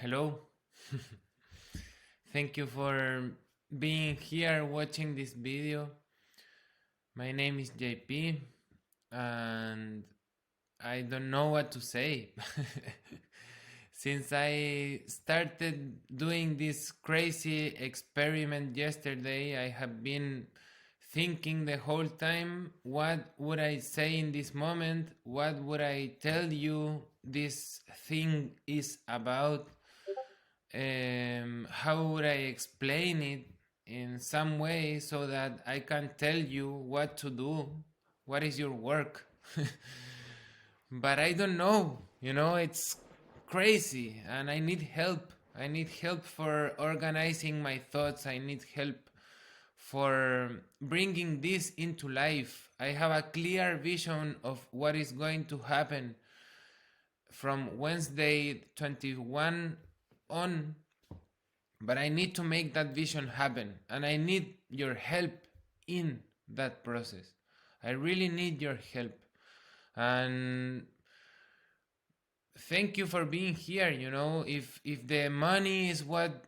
Hello. Thank you for being here watching this video. My name is JP and I don't know what to say. Since I started doing this crazy experiment yesterday, I have been thinking the whole time, what would I say in this moment? What would I tell you this thing is about? How would I explain it in some way so that I can tell you what to do? What is your work? But I don't know, it's crazy and I need help. I need help for organizing my thoughts. I need help for bringing this into life. I have a clear vision of what is going to happen from Wednesday 21 on, but I need to make that vision happen and I need your help in that process. I really need your help. And thank you for being here. If the money is what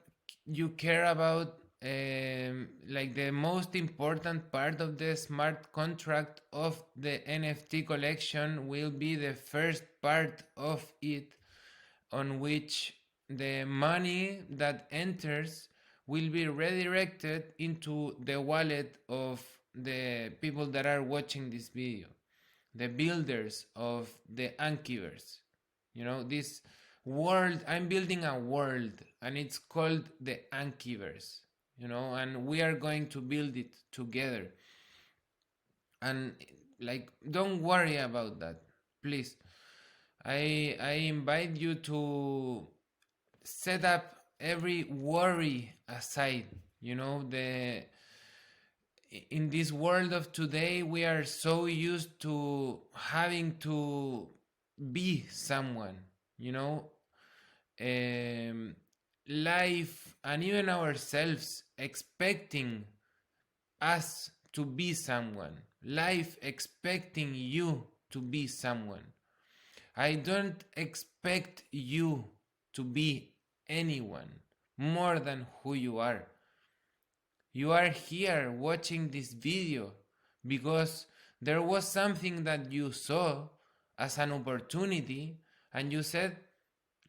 you care about, like the most important part of the smart contract of the NFT collection will be the first part of it, on which the money that enters will be redirected into the wallet of the people that are watching this video, the builders of the Ankyverse. This world, I'm building a world and it's called the Ankyverse, and we are going to build it together. And like, don't worry about that, please. I invite you to set up every worry aside. The in this world of today, we are so used to having to be someone, you know um, life and even ourselves expecting us to be someone, life expecting you to be someone. I don't expect you to be anyone more than who you are. You are here watching this video because there was something that you saw as an opportunity and you said,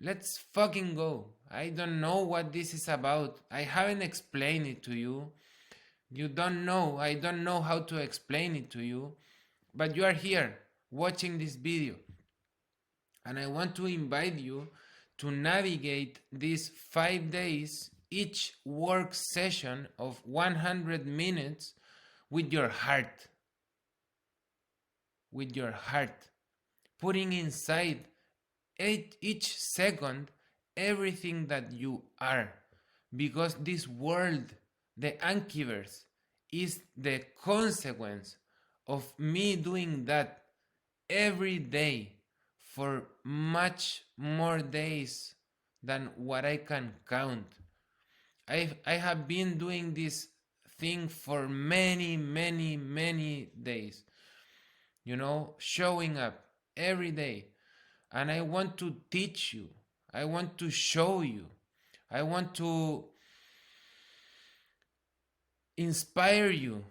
let's fucking go. I don't know what this is about. I haven't explained it to you. You don't know. I don't know how to explain it to you. But you are here watching this video. And I want to invite you to navigate these 5 days, each work session of 100 minutes, with your heart. With your heart. Putting inside each second everything that you are. Because this world, the Ankyverse, is the consequence of me doing that every day for much more days than what I can count. I have been doing this thing for many, many, many days. Showing up every day. And I want to teach you. I want to show you. I want to inspire you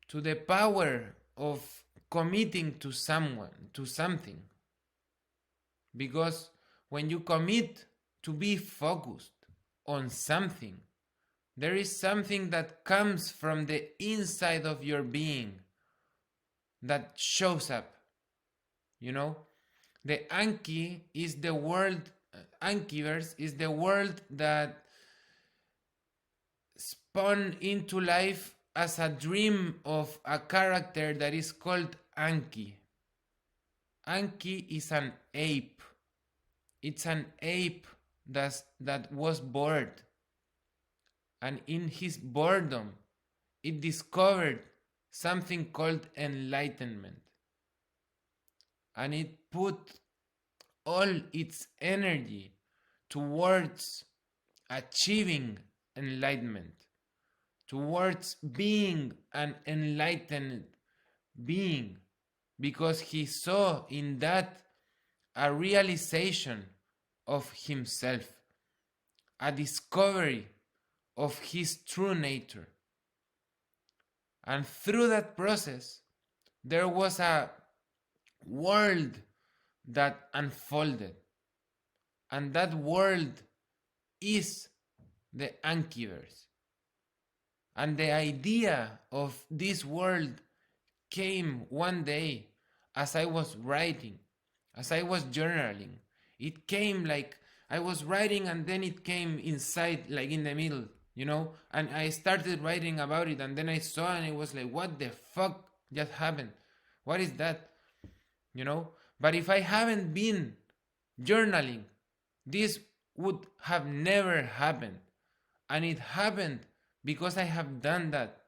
to the power of committing to someone, to something. Because when you commit to be focused on something, there is something that comes from the inside of your being that shows up. The Anki is the world, Ankyverse is the world that spun into life as a dream of a character that is called Anki. Anki is an ape. It's an ape that was bored. And in his boredom, it discovered something called enlightenment. And it put all its energy towards achieving enlightenment, towards being an enlightened being, because he saw in that a realization of himself. a discovery of his true nature. And through that process, there was a world that unfolded. And that world is the Ankyverse. And the idea of this world came one day as I was writing, as I was journaling. It came like I was writing and then it came inside, like in the middle, And I started writing about it and then I saw and it was like, what the fuck just happened? What is that? But if I haven't been journaling, this would have never happened. And it happened because I have done that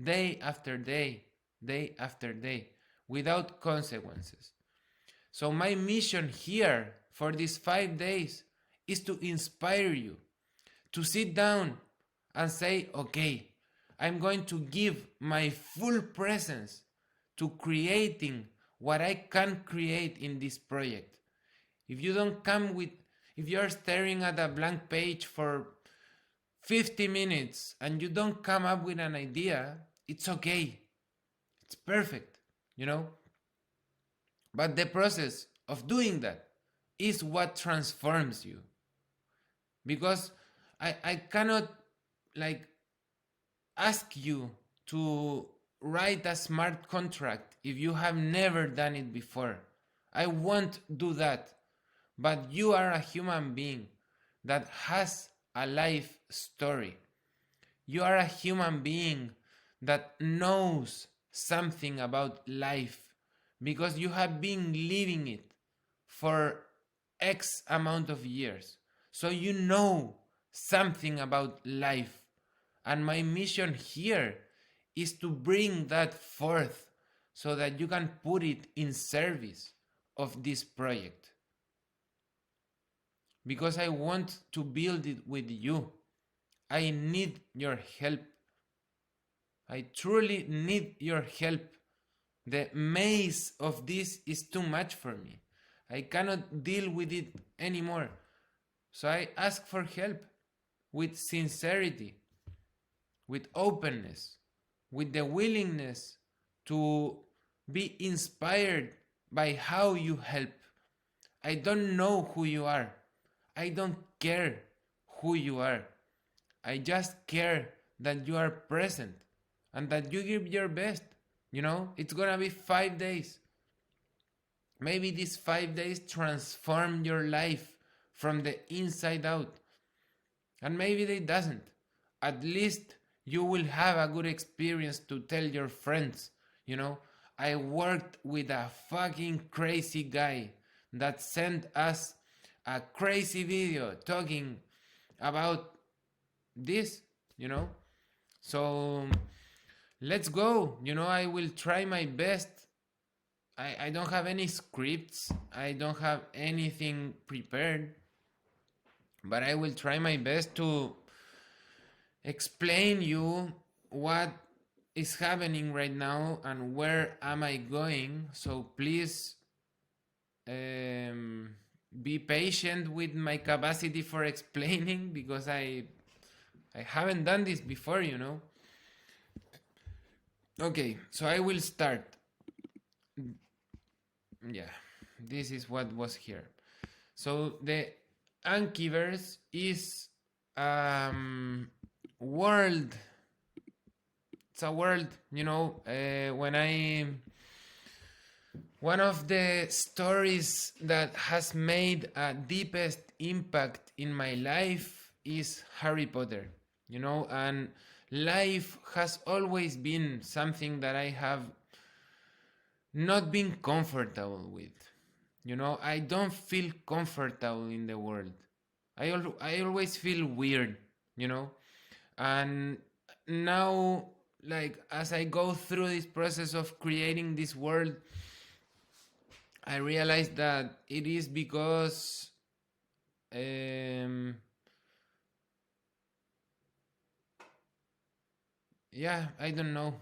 day after day, day after day, without consequences. So my mission here for these 5 days is to inspire you to sit down and say, okay, I'm going to give my full presence to creating what I can create in this project. If you don't come with, if you're staring at a blank page for 50 minutes and you don't come up with an idea, it's okay. It's perfect, But the process of doing that is what transforms you. Because I cannot ask you to write a smart contract if you have never done it before. I won't do that. But you are a human being that has a life story. You are a human being that knows something about life because you have been living it for X amount of years. So you know something about life. And my mission here is to bring that forth so that you can put it in service of this project. Because I want to build it with you. I need your help. I truly need your help. The maze of this is too much for me. I cannot deal with it anymore. So I ask for help with sincerity, with openness, with the willingness to be inspired by how you help. I don't know who you are. I don't care who you are. I just care that you are present and that you give your best. It's gonna be 5 days. Maybe these 5 days transform your life from the inside out. And maybe they doesn't. At least you will have a good experience to tell your friends. I worked with a fucking crazy guy that sent us a crazy video talking about this, So let's go. I will try my best. I don't have any scripts. I don't have anything prepared. But I will try my best to explain you what is happening right now and where am I going. So please be patient with my capacity for explaining because I haven't done this before, Okay, so I will start. Yeah, this is what was here. So the Ankyverse is world. It's a world, one of the stories that has made a deepest impact in my life is Harry Potter, and life has always been something that I have not been comfortable with. I don't feel comfortable in the world. I always feel weird, and now, as I go through this process of creating this world, I realized that it is because I don't know.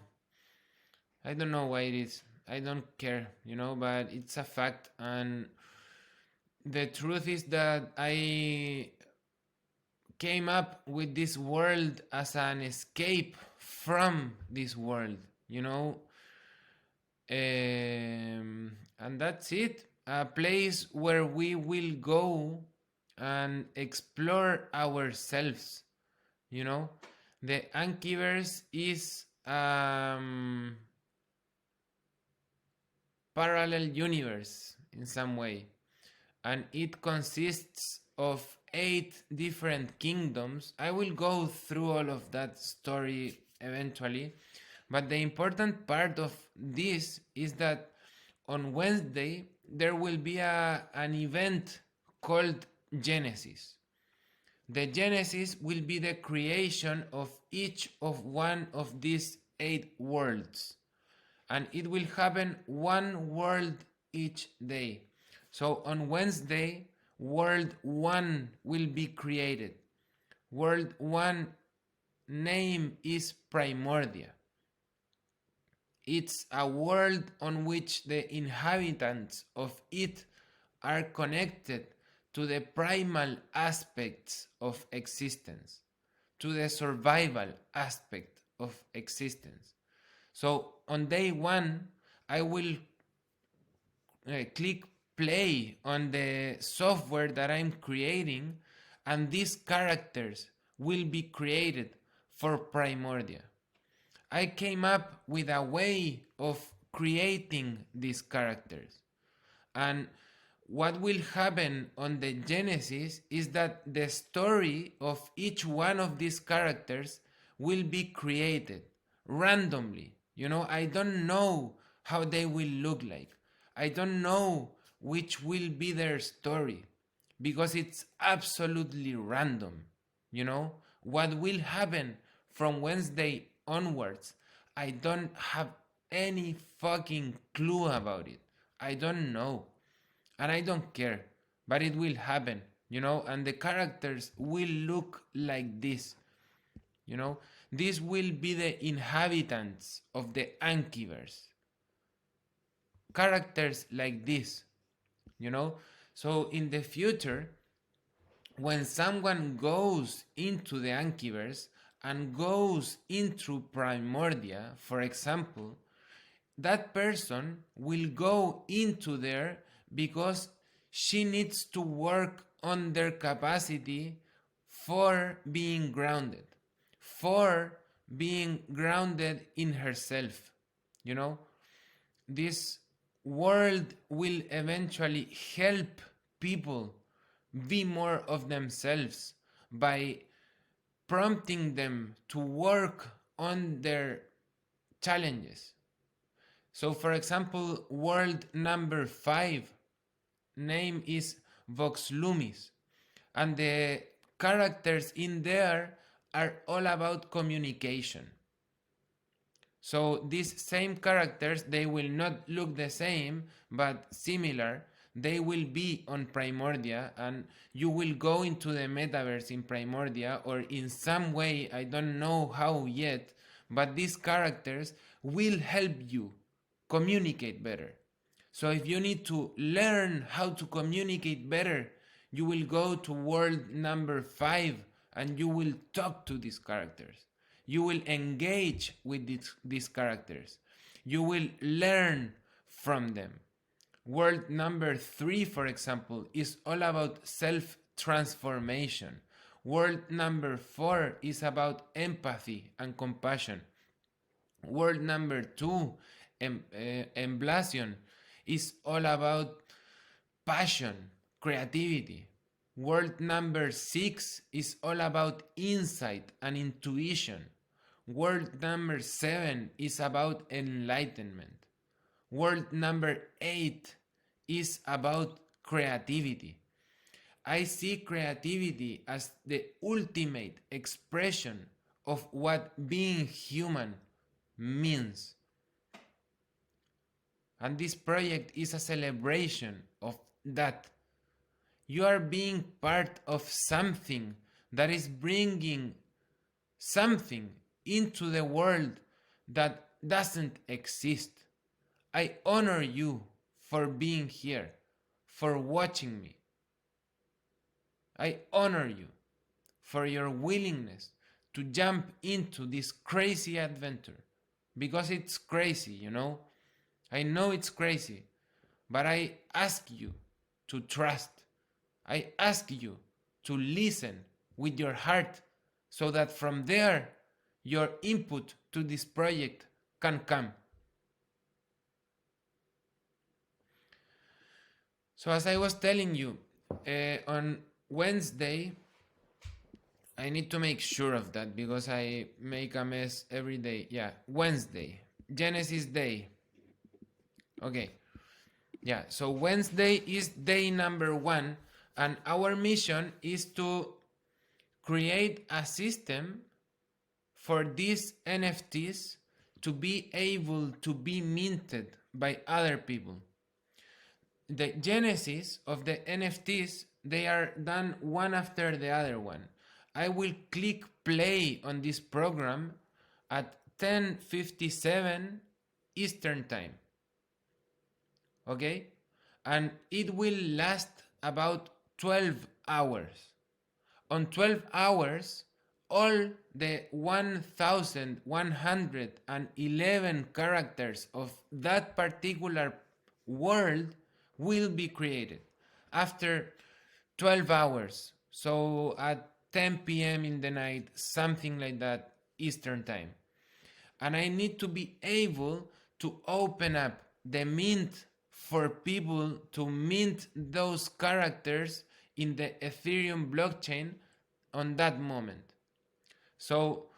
I don't know why it is. I don't care, but it's a fact. And the truth is that I came up with this world as an escape from this world, you know. And that's it. A place where we will go and explore ourselves, you know. The Ankyverse is parallel universe in some way, and it consists of 8 different kingdoms. I will go through all of that story eventually, but the important part of this is that on Wednesday there will be an event called Genesis. The Genesis will be the creation of each of one of these 8 worlds, and it will happen one world each day. So on Wednesday, World 1 will be created. World 1 name is Primordia. It's a world on which the inhabitants of it are connected to the primal aspects of existence, to the survival aspect of existence. So on day 1, I will click play on the software that I'm creating, and these characters will be created for Primordia. I came up with a way of creating these characters. And what will happen on the Genesis is that the story of each one of these characters will be created randomly. You know, I don't know how they will look like. I don't know which will be their story because it's absolutely random. You know, what will happen from Wednesday onwards, I don't have any fucking clue about it. I don't know. And I don't care. But it will happen, you know, and the characters will look like this. You know, this will be the inhabitants of the Ankyverse. Characters like this, you know. So in the future, when someone goes into the Ankyverse and goes into Primordia, for example, that person will go into there because she needs to work on their capacity for being grounded, for being grounded in herself. You know, this world will eventually help people be more of themselves by prompting them to work on their challenges. So, for example, world number 5 name is Vox Lumis, and the characters in there are all about communication. So these same characters, they will not look the same but similar. They will be on Primordia, and you will go into the metaverse in Primordia, or in some way, I don't know how yet, but these characters will help you communicate better. So if you need to learn how to communicate better, you will go to world number 5 and you will talk to these characters. You will engage with these characters. You will learn from them. World number 3, for example, is all about self-transformation. World number 4 is about empathy and compassion. World number 2, Emblasion, is all about passion, creativity. Word number 6 is all about insight and intuition. Word number 7 is about enlightenment. Word number 8 is about creativity. I see creativity as the ultimate expression of what being human means. And this project is a celebration of that. You are being part of something that is bringing something into the world that doesn't exist. I honor you for being here, for watching me. I honor you for your willingness to jump into this crazy adventure. Because it's crazy, you know? I know it's crazy, but I ask you to trust. I ask you to listen with your heart so that from there your input to this project can come. So, as I was telling you, on Wednesday, I need to make sure of that because I make a mess every day. Yeah, Wednesday, Genesis Day. Okay, yeah, so Wednesday is day number 1, and our mission is to create a system for these NFTs to be able to be minted by other people. The genesis of the NFTs, they are done one after the other one. I will click play on this program at 10:57 Eastern time. Okay? And it will last about 12 hours. On 12 hours, all the 1111 characters of that particular world will be created after 12 hours. So at 10 p.m. in the night, something like that, Eastern time. And I need to be able to open up the mint for people to mint those characters in the Ethereum blockchain on that moment. So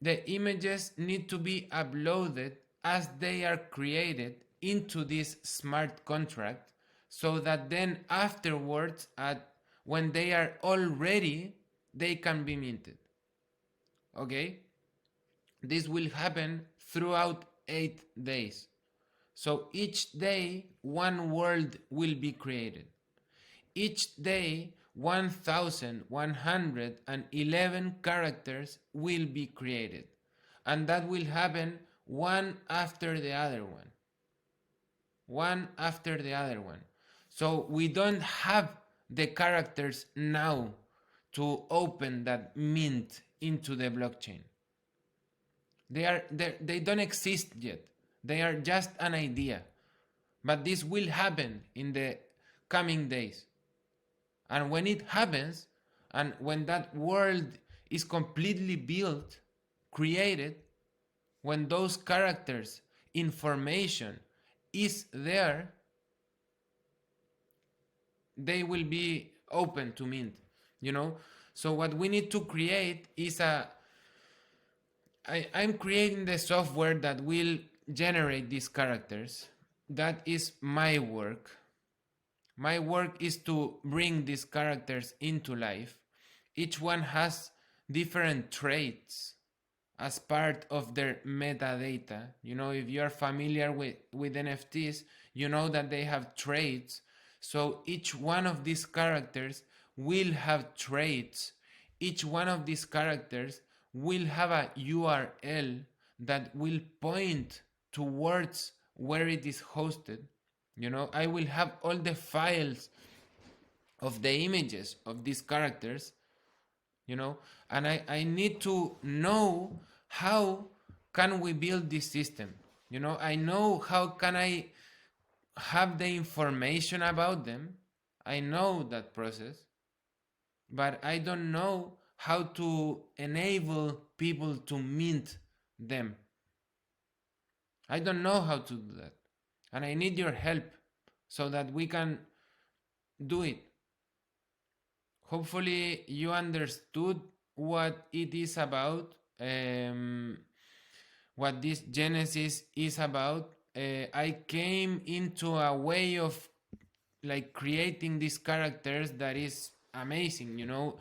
the images need to be uploaded as they are created into this smart contract so that then afterwards, when they are all ready, they can be minted. Okay? This will happen throughout 8 days. So each day, one world will be created. Each day, 1111 characters will be created. And that will happen one after the other one. One after the other one. So we don't have the characters now to open that mint into the blockchain. They don't exist yet. They are just an idea. But this will happen in the coming days. And when it happens, and when that world is completely built, created, when those characters, information is there, they will be open to mint, you know? So what we need to create is I'm creating the software that will generate these characters. That is my work. My work is to bring these characters into life. Each one has different traits as part of their metadata. You know, if you are familiar with NFTs, you know that they have traits. So each one of these characters will have traits. Each one of these characters will have a URL that will point towards where it is hosted. You know, I will have all the files of the images of these characters, you know, and I need to know how can we build this system. You know, I know how can I have the information about them. I know that process, but I don't know how to enable people to mint them. I don't know how to do that. And I need your help so that we can do it. Hopefully, you understood what it is about, what this Genesis is about. I came into a way of like creating these characters that is amazing, you know.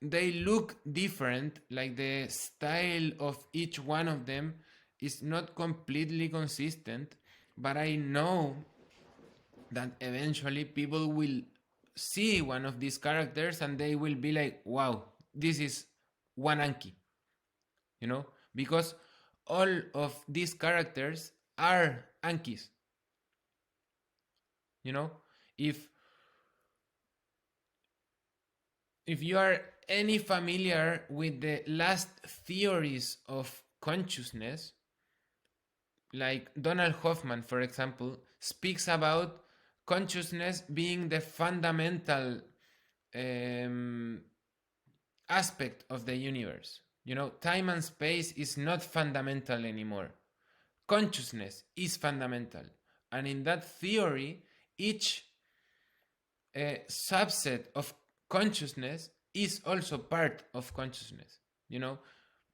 They look different, like the style of each one of them is not completely consistent, but I know that eventually people will see one of these characters and they will be like, wow, this is one Anki, you know, because all of these characters are Ankis, you know. If you are any familiar with the last theories of consciousness, like Donald Hoffman, for example, speaks about consciousness being the fundamental um, aspect of the universe. You know, time and space is not fundamental anymore. Consciousness is fundamental. And in that theory, each subset of consciousness is also part of consciousness, you know,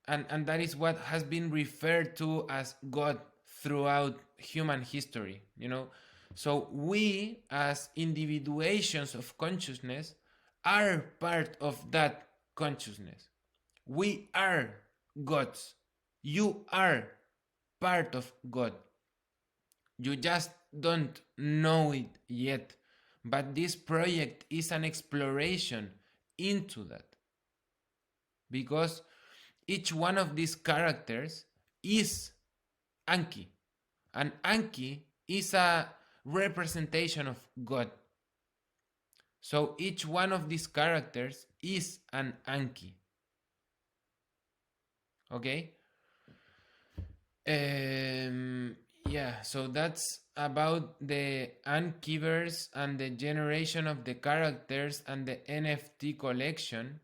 and that is what has been referred to as God throughout human history, you know. So we as individuations of consciousness are part of that consciousness. We are gods. You are part of God. You just don't know it yet. But this project is an exploration into that. Because each one of these characters is Anki. And Anki is a representation of God. So each one of these characters is an Anki. Okay? Yeah, so that's about the Ankyverse and the generation of the characters and the NFT collection.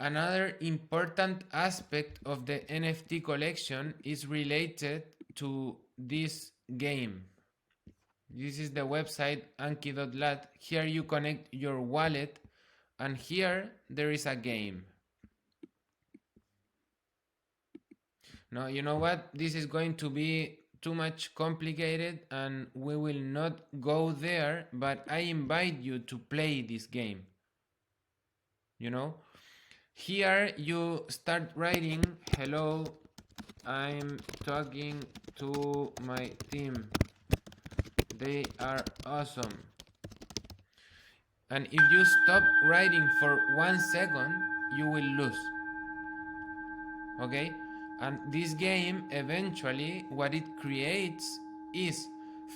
Another important aspect of the NFT collection is related to this game. This is the website anki.lat. Here you connect your wallet, and here there is a game. Now, you know what? This is going to be too much complicated and we will not go there, but I invite you to play this game. You know? Here you start writing, hello, I'm talking to my team. They are awesome. And if you stop writing for 1 second, you will lose. Okay? And this game, eventually, what it creates is,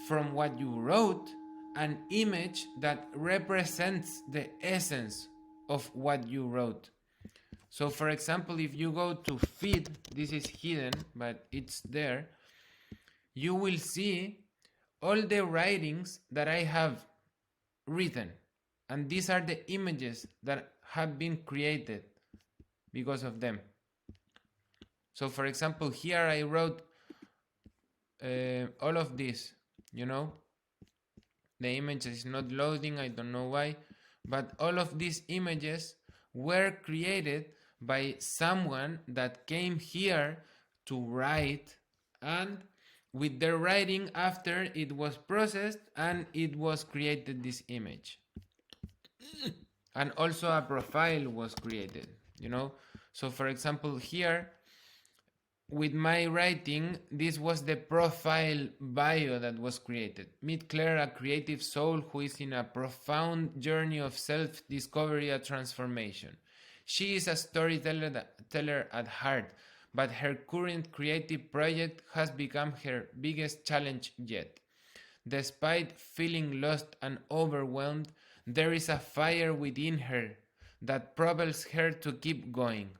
from what you wrote, an image that represents the essence of what you wrote. So, for example, if you go to feed, this is hidden, but it's there, you will see all the writings that I have written. And these are the images that have been created because of them. So, for example, here I wrote all of this, you know. The image is not loading, I don't know why. But all of these images were created by someone that came here to write, and with their writing after it was processed and it was created this image. And also a profile was created, you know. So for example, here with my writing, this was the profile bio that was created. Meet Claire, a creative soul who is in a profound journey of self-discovery and transformation. She is a storyteller at heart, but her current creative project has become her biggest challenge yet. Despite feeling lost and overwhelmed, there is a fire within her that propels her to keep going.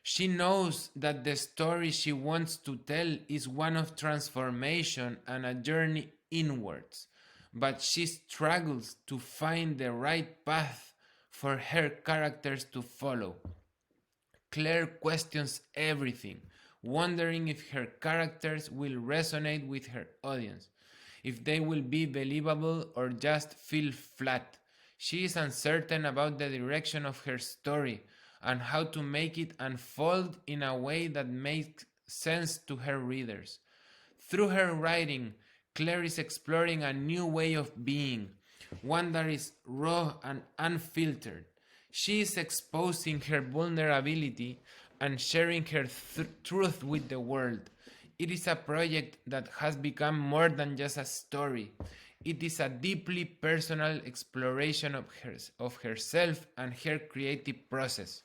She knows that the story she wants to tell is one of transformation and a journey inwards, but she struggles to find the right path for her characters to follow. Claire questions everything, wondering if her characters will resonate with her audience, if they will be believable or just feel flat. She is uncertain about the direction of her story and how to make it unfold in a way that makes sense to her readers. Through her writing, Claire is exploring a new way of being, one that is raw and unfiltered. She is exposing her vulnerability and sharing her truth with the world. It is a project that has become more than just a story. It is a deeply personal exploration of herself and her creative process.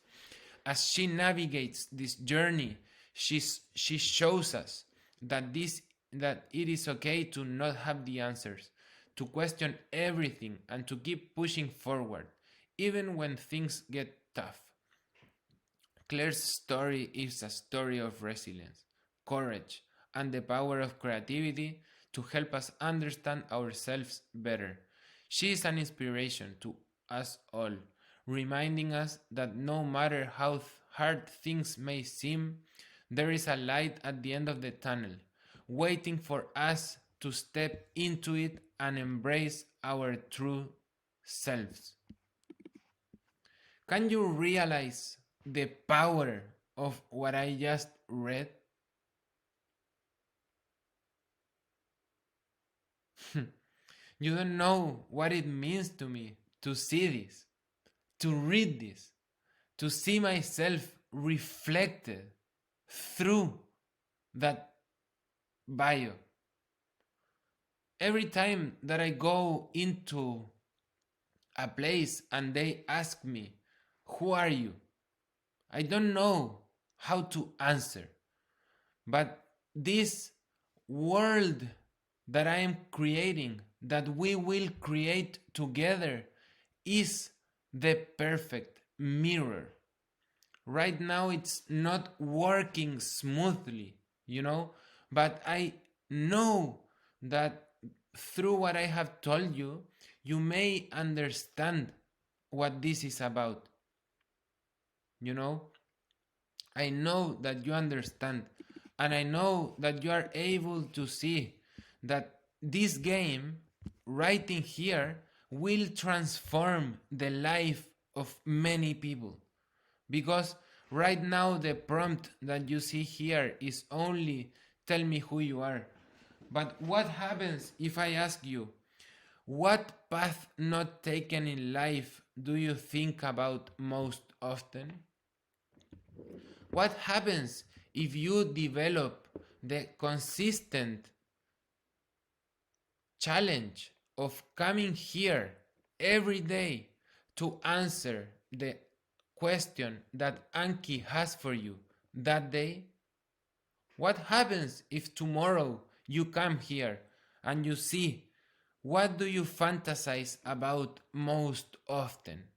As she navigates this journey, she shows us that it is okay to not have the answers, to question everything, and to keep pushing forward, even when things get tough. Claire's story is a story of resilience, courage, and the power of creativity to help us understand ourselves better. She is an inspiration to us all, reminding us that no matter how hard things may seem, there is a light at the end of the tunnel, waiting for us to step into it and embrace our true selves. Can you realize the power of what I just read? You don't know what it means to me to see this, to read this, to see myself reflected through that bio. Every time that I go into a place and they ask me, "Who are you?" I don't know how to answer. But this world that I am creating, that we will create together, is the perfect mirror. Right now, it's not working smoothly, but I know that through what I have told you, you may understand what this is about. You know, I know that you understand, and I know that you are able to see that this game, right in here, will transform the life of many people. Because right now, the prompt that you see here is only tell me who you are. But what happens if I ask you, what path not taken in life do you think about most often? What happens if you develop the consistent challenge of coming here every day to answer the question that Anki has for you that day? What happens if tomorrow you come here and you see what do you fantasize about most often,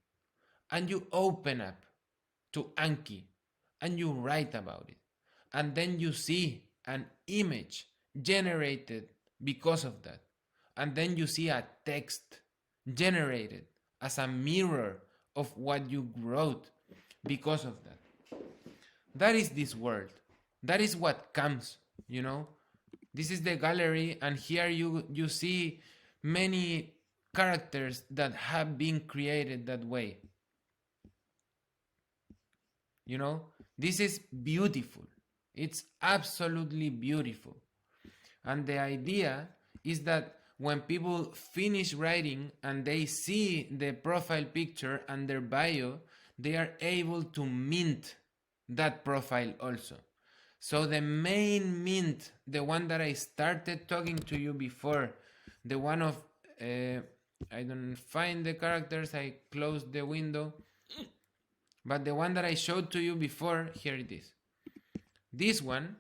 and you open up to Anki and you write about it, and then you see an image generated because of that, and then you see a text generated as a mirror of what you wrote because of that. That is this world. That is what comes. This is the gallery, and here you see many characters that have been created that way. This is beautiful. It's absolutely beautiful. And the idea is that when people finish writing and they see the profile picture and their bio, they are able to mint that profile also. So the main mint, the one that I started talking to you before, the one of, I don't find the characters, I closed the window, but the one that I showed to you before, here it is. This one,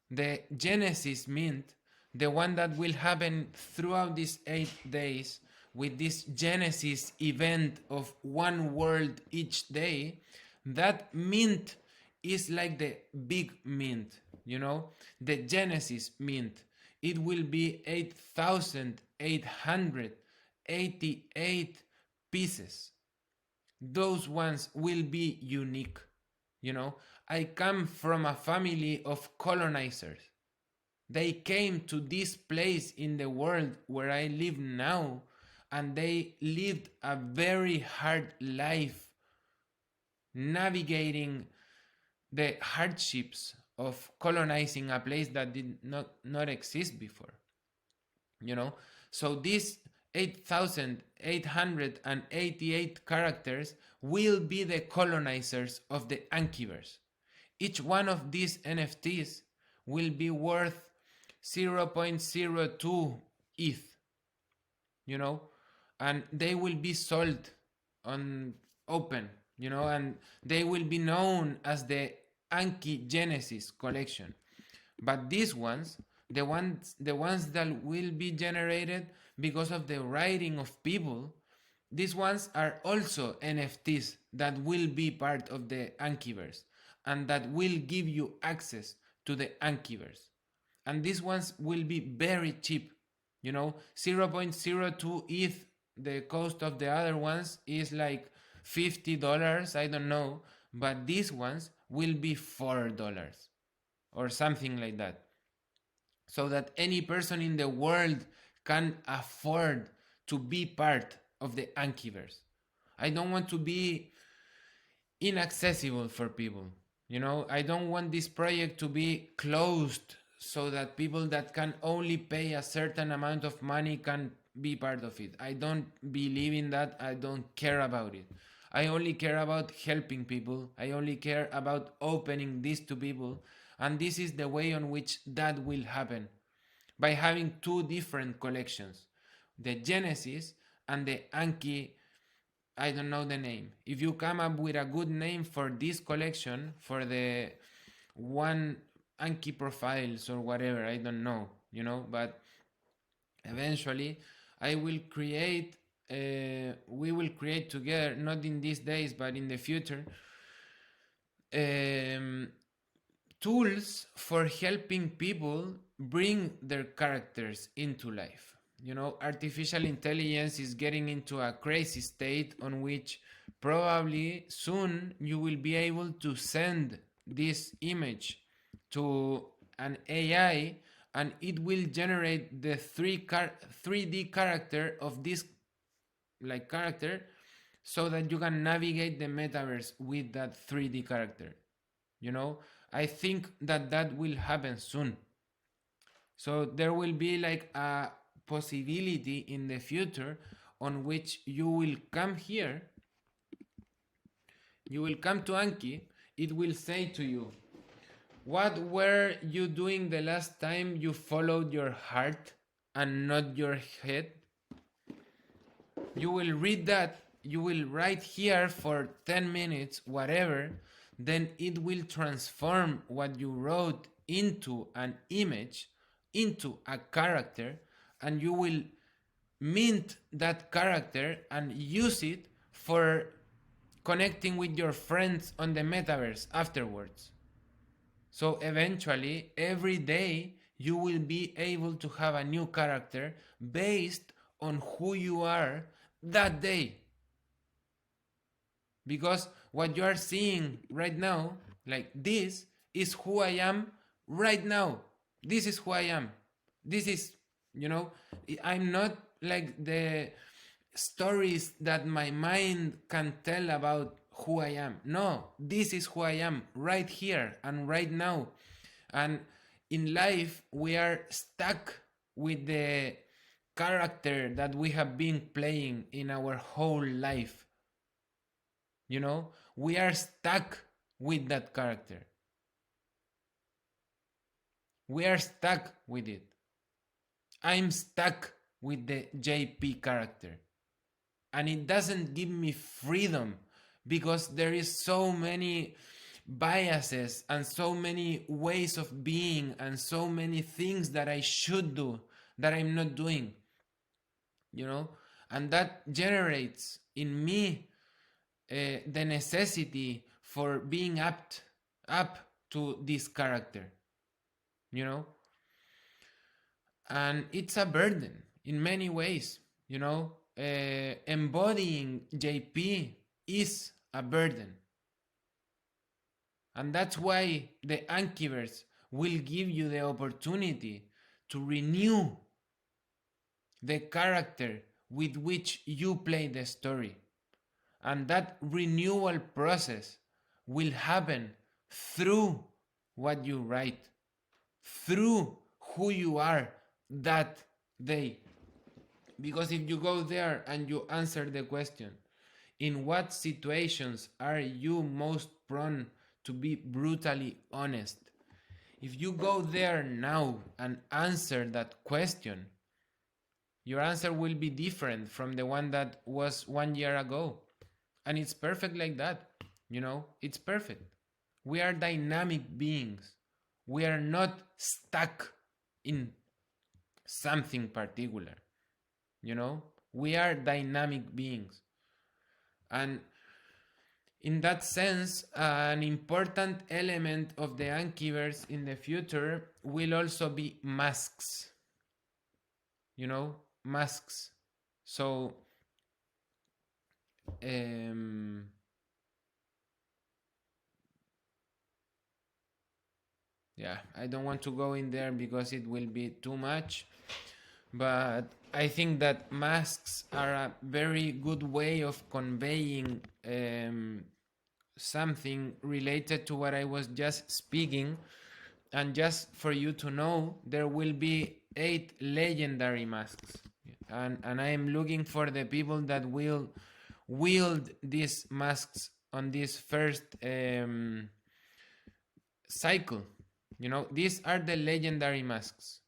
the Genesis mint, the one that will happen throughout these 8 days with this Genesis event of one world each day, that mint is like the big mint, the Genesis mint. It will be 8,888 pieces. Those ones will be unique. I come from a family of colonizers. They came to this place in the world where I live now, and they lived a very hard life navigating the hardships of colonizing a place that did not exist before. So these 8,888 characters will be the colonizers of the Ankyverse. Each one of these NFTs will be worth 0.02 ETH, and they will be sold on open, and they will be known as the Anki Genesis collection. But these ones, the ones that will be generated because of the writing of people, these ones are also NFTs that will be part of the Ankyverse and that will give you access to the Ankyverse. And these ones will be very cheap. 0.02 ETH, the cost of the other ones is like $50, I don't know, but these ones will be $4 or something like that, so that any person in the world can afford to be part of the Ankyverse. I don't want to be inaccessible for people. I don't want this project to be closed so that people that can only pay a certain amount of money can be part of it. I don't believe in that. I don't care about it. I only care about helping people. I only care about opening this to people. And this is the way on which that will happen, by having two different collections, the Genesis and the Anki. I don't know the name. If you come up with a good name for this collection, for the one Anki profiles or whatever, I don't know, but eventually I will create, we will create together, not in these days, but in the future, um, tools for helping people bring their characters into life. Artificial intelligence is getting into a crazy state on which probably soon you will be able to send this image to an AI and it will generate the 3D character of this character, so that you can navigate the metaverse with that 3D character. I think that will happen soon. So there will be like a possibility in the future on which you will come here, you will come to Anki, it will say to you, what were you doing the last time you followed your heart and not your head? You will read that, you will write here for 10 minutes, whatever, then it will transform what you wrote into an image, into a character, and you will mint that character and use it for connecting with your friends on the metaverse afterwards. So eventually, every day, you will be able to have a new character based on who you are that day. Because what you are seeing right now, like this, is who I am right now. This is who I am. This is, I'm not like the stories that my mind can tell about who I am. No, this is who I am right here and right now. And in life, we are stuck with the character that we have been playing in our whole life. We are stuck with that character. We are stuck with it. I'm stuck with the JP character. And it doesn't give me freedom, because there is so many biases and so many ways of being and so many things that I should do that I'm not doing. And that generates in me the necessity for being up to this character, and it's a burden in many ways. Embodying JP is a burden, and that's why the Ankyverse will give you the opportunity to renew the character with which you play the story. And that renewal process will happen through what you write, through who you are that day. Because if you go there and you answer the question, in what situations are you most prone to be brutally honest? If you go there now and answer that question, your answer will be different from the one that was 1 year ago. And it's perfect like that. It's perfect. We are dynamic beings. We are not stuck in something particular. We are dynamic beings. And In that sense, an important element of the Ankyverse in the future will also be masks, masks. So, um, yeah, I don't want to go in there because it will be too much, but I think that masks are a very good way of conveying something related to what I was just speaking. And just for you to know, there will be 8 legendary masks. And I am looking for the people that will wield these masks on this first cycle. These are the legendary masks.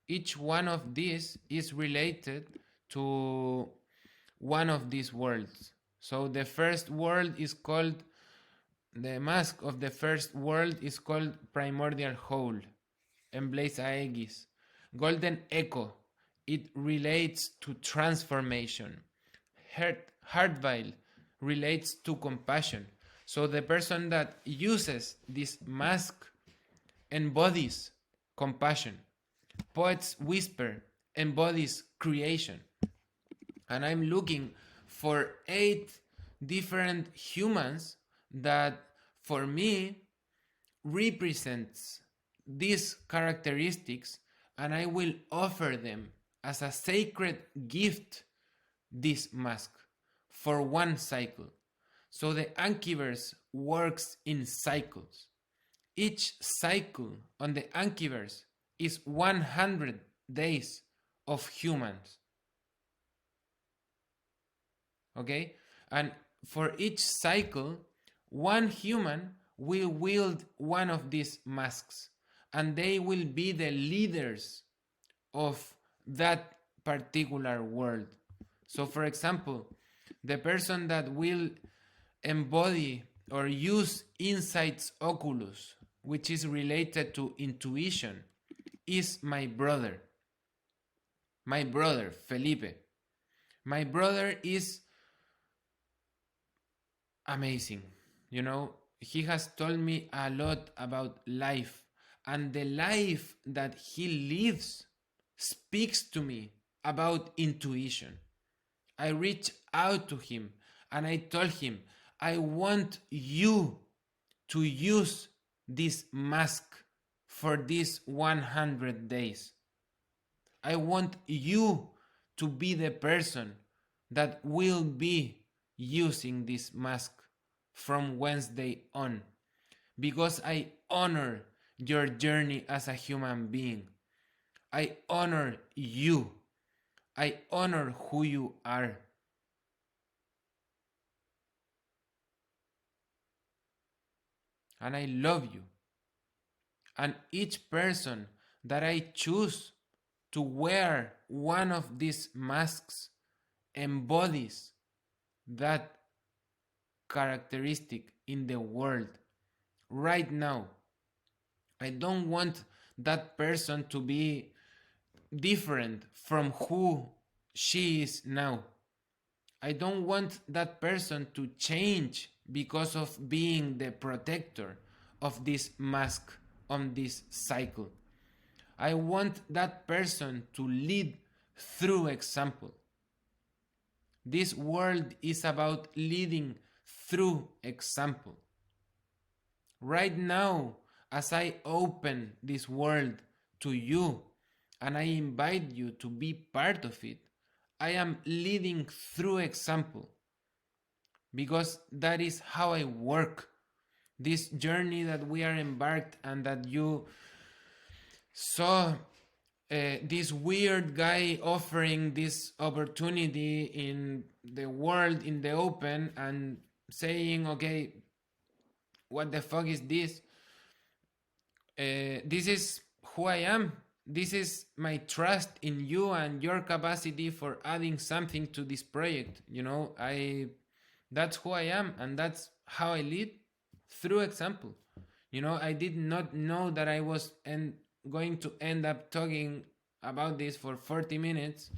Each one of these is related to one of these worlds. So the first world is called, the mask of the first world is called Primordial Hole, Emblaze Aegis. Golden Echo, it relates to transformation. Heartvile relates to compassion. So the person that uses this mask embodies compassion. Poet's Whisper embodies creation. And I'm looking for 8 different humans that for me represents these characteristics, and I will offer them as a sacred gift this mask for one cycle. So the Ankyverse works in cycles. Each cycle on the Ankyverse is 100 days of humans. Okay? And for each cycle, one human will wield one of these masks, and they will be the leaders of that particular world. So, for example, the person that will embody or use Insights Oculus, which is related to intuition, is my brother. My brother, Felipe. My brother is amazing. He has told me a lot about life, and the life that he lives speaks to me about intuition. I reached out to him and I told him, I want you to use this mask for these 100 days. I want you to be the person that will be using this mask from Wednesday on, because I honor your journey as a human being. I honor you. I honor who you are. And I love you. And each person that I choose to wear one of these masks embodies that characteristic in the world right now. I don't want that person to be different from who she is now. I don't want that person to change because of being the protector of this mask on this cycle. I want that person to lead through example. This world is about leading through example. Right now, as I open this world to you and I invite you to be part of it, I am leading through example, because that is how I work. This journey that we are embarked and that you saw, this weird guy offering this opportunity in the world, in the open, and saying, okay, what the fuck is this? This is who I am. This is my trust in you and your capacity for adding something to this project. That's who I am, and that's how I lead, through example. I did not know that I was going to end up talking about this for 40 minutes,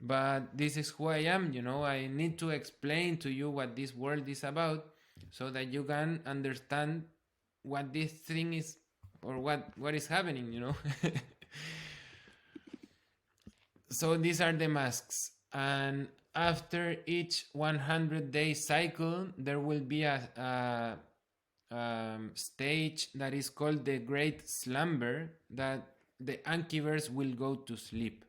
but this is who I am. I need to explain to you what this world is about. so that you can understand what this thing is, or what is happening, you know. So these are the masks, and after each 100-day cycle there will be a stage that is called the great slumber, that the Ankyverse will go to sleep.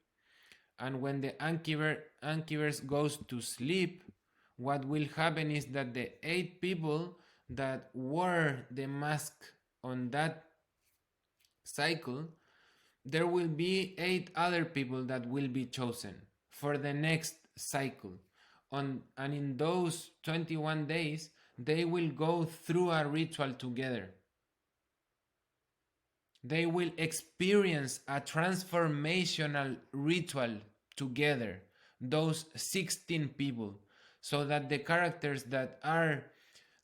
And when the Ankyverse goes to sleep, what will happen is that the 8 people that wore the mask on that cycle, there will be 8 other people that will be chosen for the next cycle. And in those 21 days, they will go through a ritual together. They will experience a transformational ritual together, those 16 people, so that the characters that are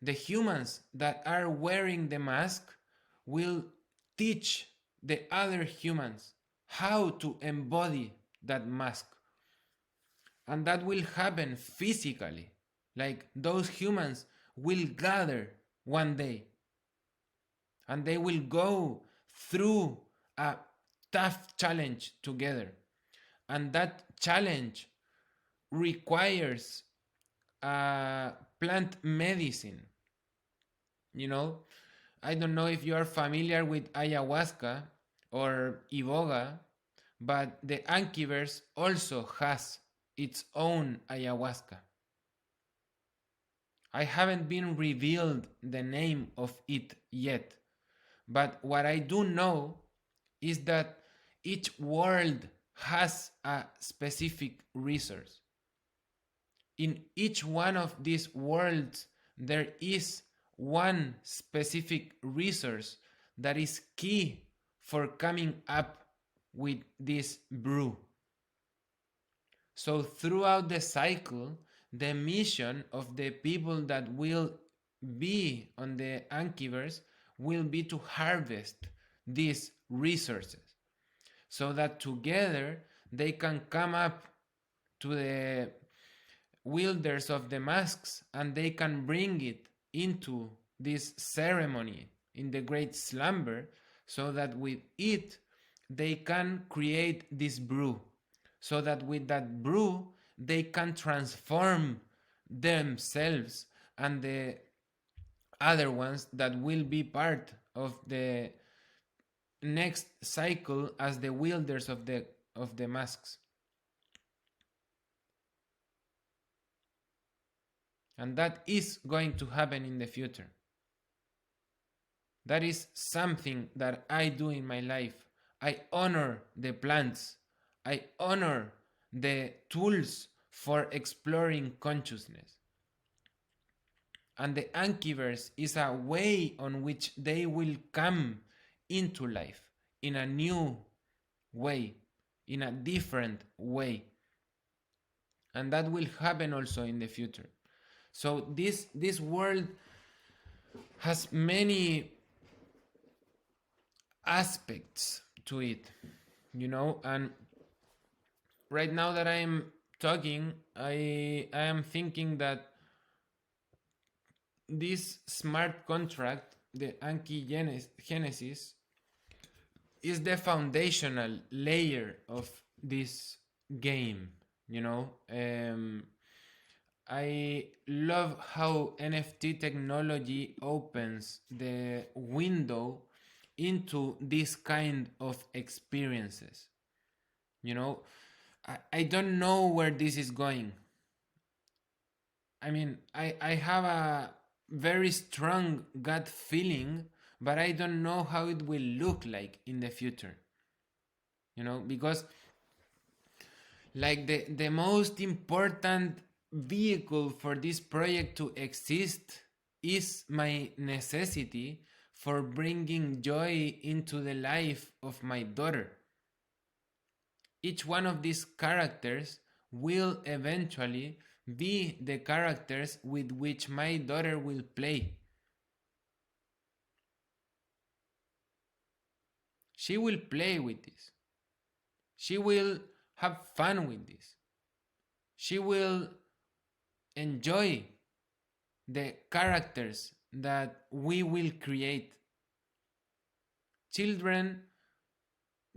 the humans that are wearing the mask will teach the other humans how to embody that mask. And that will happen physically. Like those humans will gather one day and they will go through a tough challenge together. And that challenge requires plant medicine. You know, I don't know if you are familiar with ayahuasca or iboga, but the Ankyverse also has its own ayahuasca. I haven't been revealed the name of it yet, but what I do know is that each world has a specific resource. In each one of these worlds, there is one specific resource that is key for coming up with this brew. So throughout the cycle, the mission of the people that will be on the Ankyverse will be to harvest these resources so that together they can come up to the wielders of the masks and they can bring it into this ceremony in the great slumber, so that with it they can create this brew, so that with that brew they can transform themselves and the other ones that will be part of the next cycle as the wielders of the masks. And that is going to happen in the future. That is something that I do in my life. I honor the plants. I honor the tools for exploring consciousness. And the Ankyverse is a way on which they will come into life in a new way, in a different way. And that will happen also in the future. So this world has many aspects to it, you know. And right now that I am talking, I am thinking that this smart contract, the Anky Genesis, is the foundational layer of this game, you know. I love how NFT technology opens the window into this kind of experiences. You know, I don't know where this is going. I mean, I have a very strong gut feeling, but I don't know how it will look like in the future. You know, because like the most important vehicle for this project to exist is my necessity for bringing joy into the life of my daughter. Each one of these characters will eventually be the characters with which my daughter will play. She will play with this. She will have fun with this. She will enjoy the characters that we will create. Children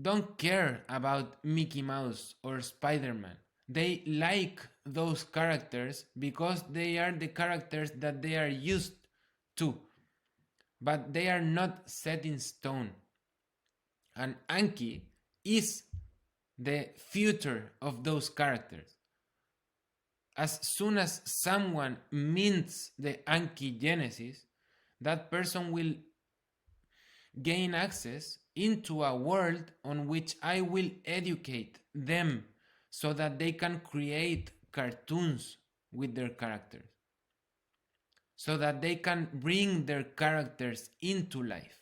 don't care about Mickey Mouse or Spider Man. They like those characters because they are the characters that they are used to, but they are not set in stone. And Anki is the future of those characters. As soon as someone mints the Anki Genesis, that person will gain access into a world on which I will educate them so that they can create cartoons with their characters, so that they can bring their characters into life,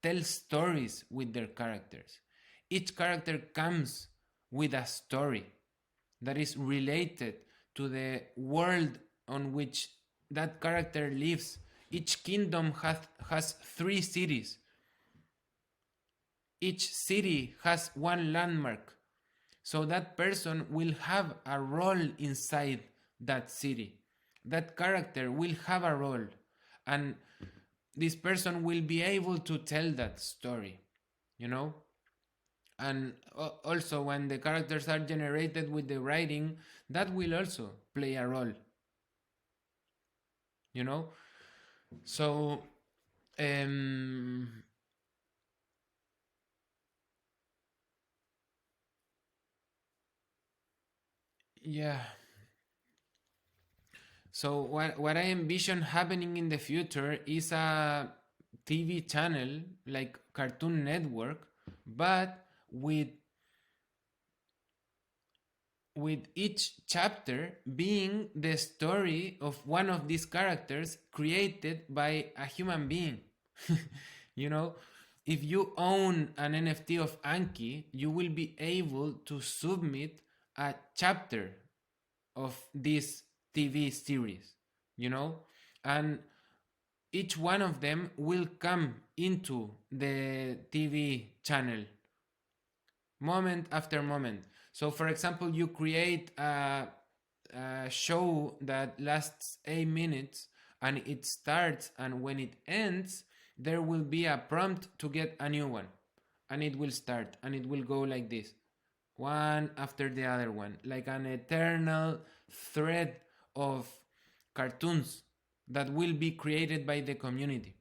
tell stories with their characters. Each character comes with a story that is related to the world on which that character lives. Each kingdom has 3 cities. Each city has one landmark. So that person will have a role inside that city. That character will have a role. And this person will be able to tell that story, you know? And also, when the characters are generated with the writing, that will also play a role, you know? So, um, yeah. So what I envision happening in the future is a TV channel like Cartoon Network, but with each chapter being the story of one of these characters created by a human being. You know, if you own an NFT of Anki, you will be able to submit a chapter of this TV series, you know, and each one of them will come into the TV channel moment after moment. So, for example, you create a show that lasts 8 minutes and it starts, and when it ends, there will be a prompt to get a new one, and it will start and it will go like this, one after the other one, like an eternal thread of cartoons that will be created by the community.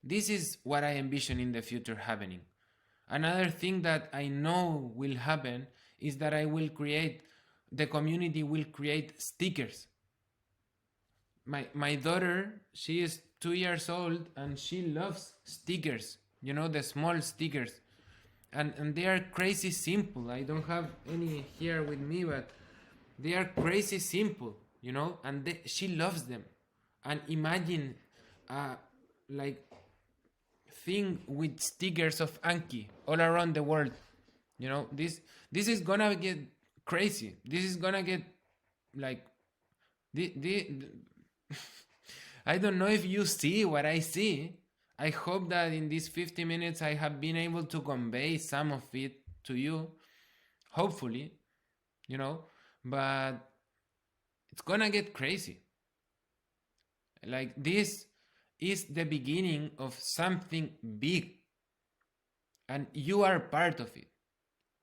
This is what I envision in the future happening. Another thing that I know will happen is that the community will create stickers. My daughter, she is 2 years old and she loves stickers, you know, the small stickers. And they are crazy simple. I don't have any here with me, but they are crazy simple, you know, and she loves them. And imagine, like thing with stickers of Anki all around the world. You know, this is gonna get crazy. This is gonna get like the I don't know if you see what I see. I hope that in these 50 minutes I have been able to convey some of it to you. Hopefully, you know, but it's gonna get crazy. Like, this is the beginning of something big, and you are part of it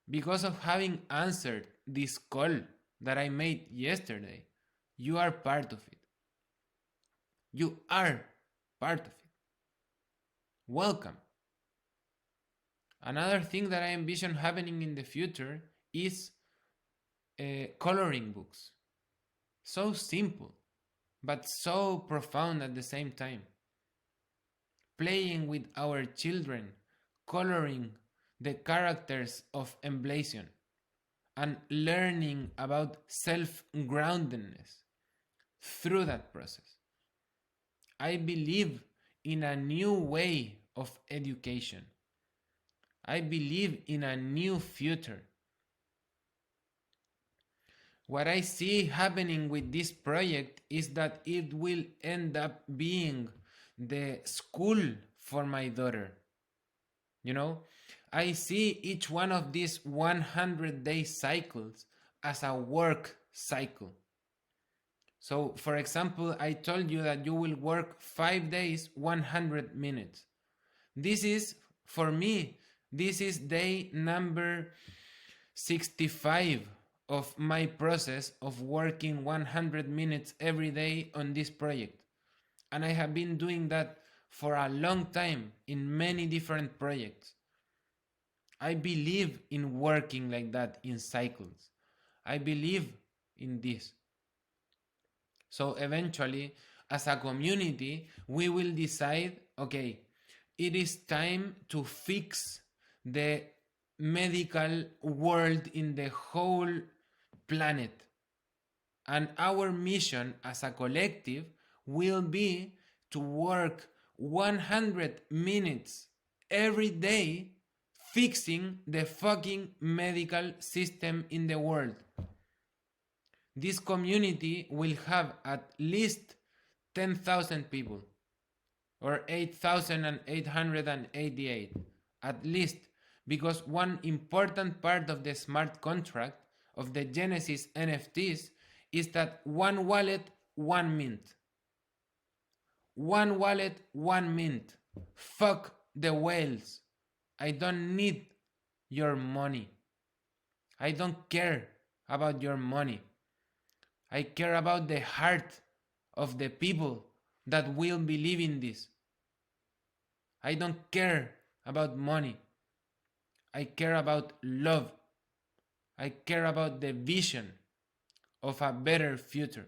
because of having answered this call that I made yesterday. You are part of it. You are part of it. Welcome. Another thing that I envision happening in the future is coloring books. So simple, but so profound at the same time. Playing with our children, coloring the characters of Emblasion, and learning about self-groundedness through that process. I believe in a new way of education. I believe in a new future. What I see happening with this project is that it will end up being the school for my daughter. You know, I see each one of these 100-day cycles as a work cycle. So, for example, I told you that you will work 5 days, 100 minutes. This is, for me, this is day number 65 of my process of working 100 minutes every day on this project. And I have been doing that for a long time in many different projects. I believe in working like that in cycles. I believe in this. So eventually, as a community, we will decide, okay, it is time to fix the medical world in the whole planet. And our mission as a collective will be to work 100 minutes every day fixing the fucking medical system in the world. This community will have at least 10,000 people, or 8,888 at least, because one important part of the smart contract of the Genesis NFTs is that one wallet, one mint. One wallet, one mint. Fuck the whales. I don't need your money. I don't care about your money. I care about the heart of the people that will believe in this. I don't care about money. I care about love. I care about the vision of a better future.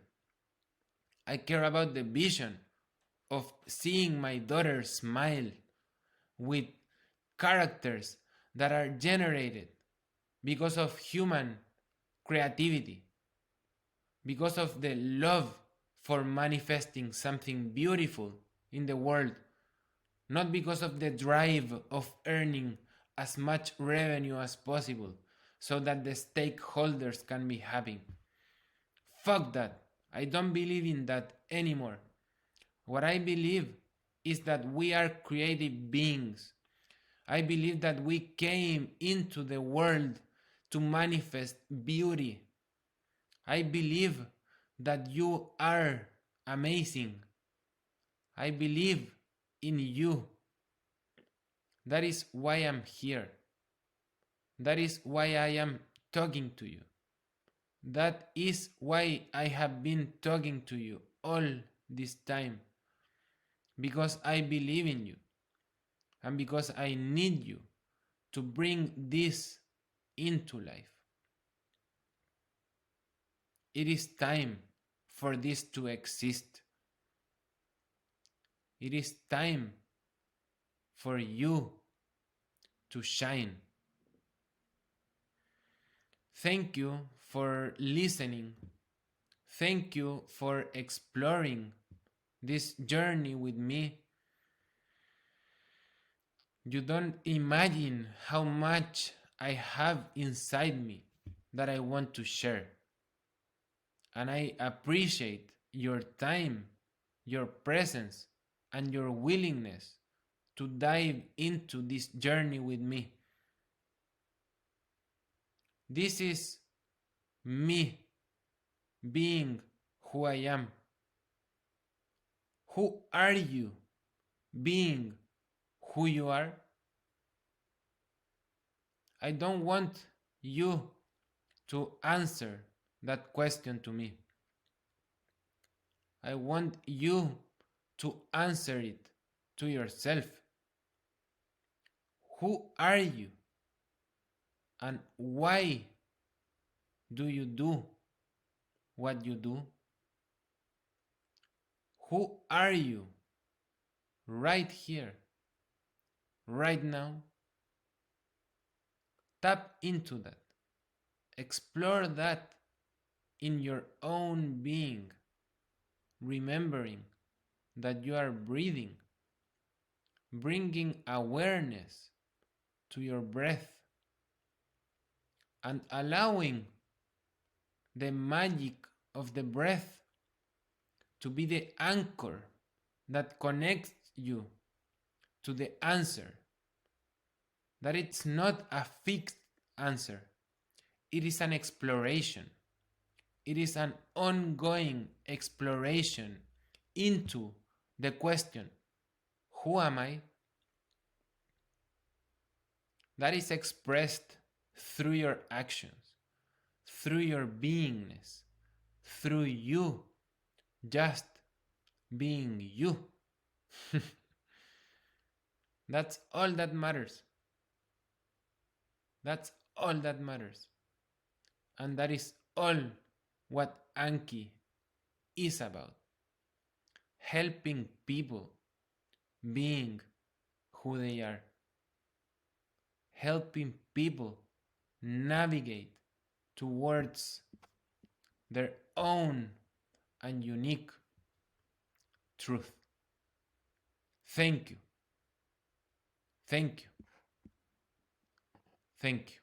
I care about the vision of seeing my daughter smile with characters that are generated because of human creativity, because of the love for manifesting something beautiful in the world, not because of the drive of earning as much revenue as possible so that the stakeholders can be happy. Fuck that. I don't believe in that anymore. What I believe is that we are creative beings. I believe that we came into the world to manifest beauty. I believe that you are amazing. I believe in you. That is why I'm here. That is why I am talking to you. That is why I have been talking to you all this time. Because I believe in you. And because I need you to bring this into life. It is time for this to exist. It is time for you to shine. Thank you for listening. Thank you for exploring this journey with me. You don't imagine how much I have inside me that I want to share. And I appreciate your time, your presence, and your willingness to dive into this journey with me. This is me being who I am. Who are you being who you are? I don't want you to answer that question to me. I want you to answer it to yourself. Who are you? And why do you do what you do? Who are you right here, right now? Tap into that. Explore that in your own being, remembering that you are breathing, bringing awareness to your breath, and allowing the magic of the breath to be the anchor that connects you to the answer. That it's not a fixed answer, it is an exploration. It is an ongoing exploration into the question, who am I? That is expressed through your actions, through your beingness, through you just being you. That's all that matters. That's all that matters. And that is all what Anki is about. Helping people being who they are. Helping people navigate towards their own and unique truth. Thank you. Thank you. Thank you.